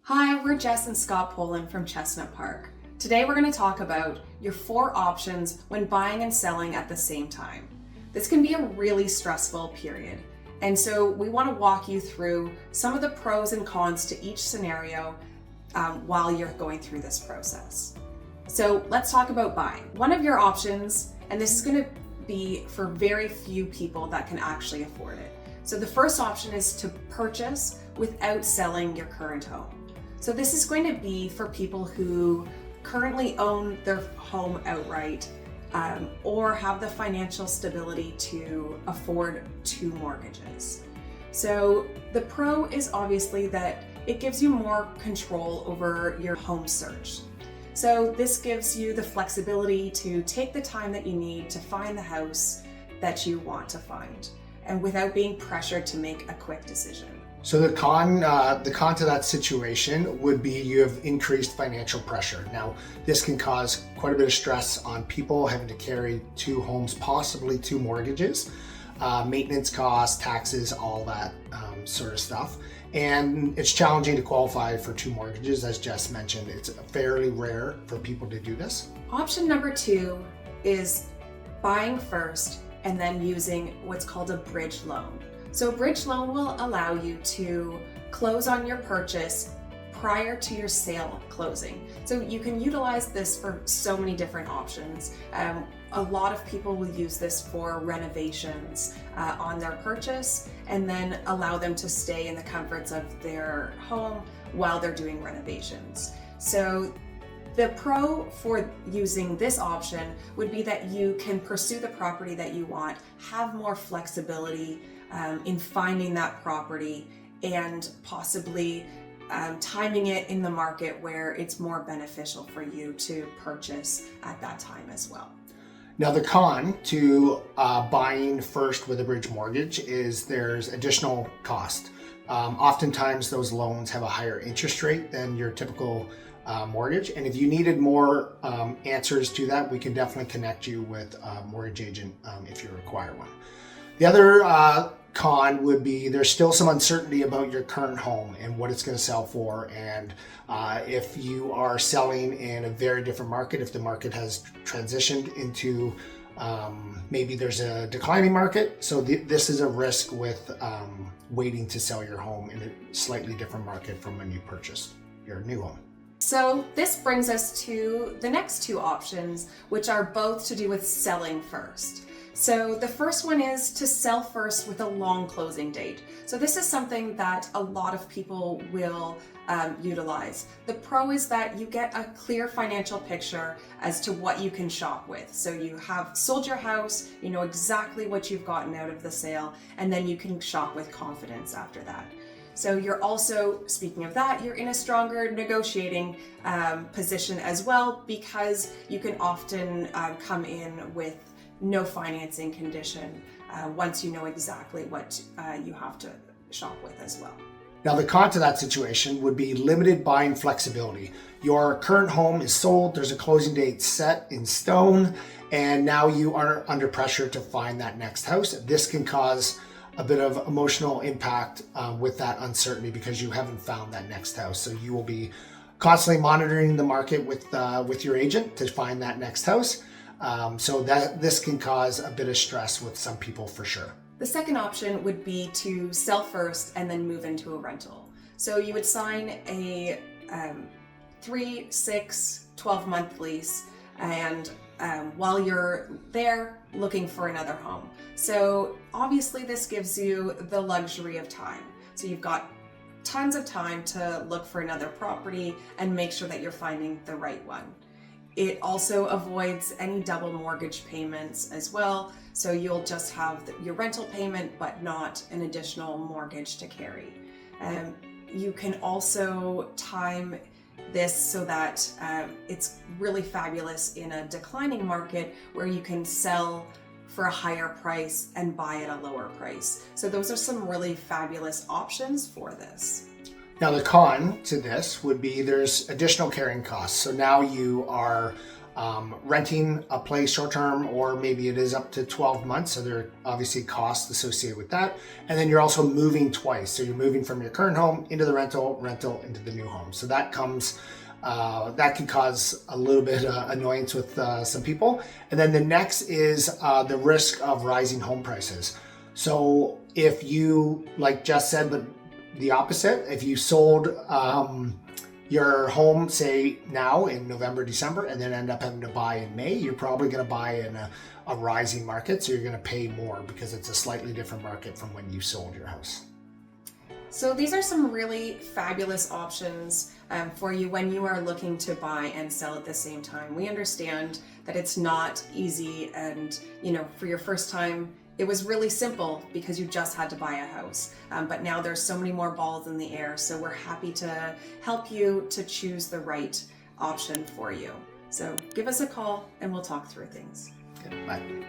Hi, we're Jess and Scott Poland from Chestnut Park. Today we're going to talk about your 4 options when buying and selling at the same time. This can be a really stressful period, and so we want to walk you through some of the pros and cons to each scenario while you're going through this process. So let's talk about buying. One of your options, and this is going to be for very few people that can actually afford it. So the first option is to purchase without selling your current home. So this is going to be for people who currently own their home outright or have the financial stability to afford 2 mortgages. So the pro is obviously that it gives you more control over your home search. So this gives you the flexibility to take the time that you need to find the house that you want to find, and without being pressured to make a quick decision. So the con to that situation would be you have increased financial pressure. Now, this can cause quite a bit of stress on people having to carry 2 homes, possibly 2 mortgages, maintenance costs, taxes, all that sort of stuff. And it's challenging to qualify for 2 mortgages, as Jess mentioned. It's fairly rare for people to do this. Option number 2 is buying first and then using what's called a bridge loan. So a bridge loan will allow you to close on your purchase prior to your sale closing. So you can utilize this for so many different options. A lot of people will use this for renovations on their purchase and then allow them to stay in the comforts of their home while they're doing renovations. So the pro for using this option would be that you can pursue the property that you want, have more flexibility in finding that property, and possibly timing it in the market where it's more beneficial for you to purchase at that time as well. Now, the con to buying first with a bridge mortgage is there's additional cost. Oftentimes those loans have a higher interest rate than your typical mortgage. And if you needed more answers to that, we can definitely connect you with a mortgage agent if you require one. The other con would be there's still some uncertainty about your current home and what it's going to sell for, and if you are selling in a very different market, if the market has transitioned into maybe there's a declining market. So this is a risk with waiting to sell your home in a slightly different market from when you purchased your new home. So this brings us to the next 2 options, which are both to do with selling first. So the first one is to sell first with a long closing date. So this is something that a lot of people will utilize. The pro is that you get a clear financial picture as to what you can shop with. So you have sold your house, you know exactly what you've gotten out of the sale, and then you can shop with confidence after that. So you're also, speaking of that, you're in a stronger negotiating position as well, because you can often come in with no financing condition once you know exactly what you have to shop with as well. Now, the con to that situation would be limited buying flexibility. Your current home is sold, there's a closing date set in stone, and now you are under pressure to find that next house. This can cause a bit of emotional impact with that uncertainty because you haven't found that next house. So you will be constantly monitoring the market with your agent to find that next house. So that this can cause a bit of stress with some people for sure. The second option would be to sell first and then move into a rental. So you would sign a 3, 6, 12-month lease, and while you're there looking for another home. So obviously this gives you the luxury of time. So you've got tons of time to look for another property and make sure that you're finding the right one. It also avoids any double mortgage payments as well. So you'll just have your rental payment, but not an additional mortgage to carry. You can also time this so that it's really fabulous in a declining market where you can sell for a higher price and buy at a lower price. So those are some really fabulous options for this. Now, the con to this would be there's additional carrying costs. So now you are renting a place short-term, or maybe it is up to 12 months. So there are obviously costs associated with that. And then you're also moving twice. So you're moving from your current home into the rental into the new home. So that comes, that can cause a little bit annoyance with some people. And then the next is the risk of rising home prices. So if you, like Jess said, but the opposite, if you sold your home, say now in November, December, and then end up having to buy in May, you're probably going to buy in a rising market. So you're going to pay more because it's a slightly different market from when you sold your house. So these are some really fabulous options for you when you are looking to buy and sell at the same time. We understand that it's not easy, and for your first time, it was really simple because you just had to buy a house. But now there's so many more balls in the air. So we're happy to help you to choose the right option for you. So give us a call and we'll talk through things. Okay, bye.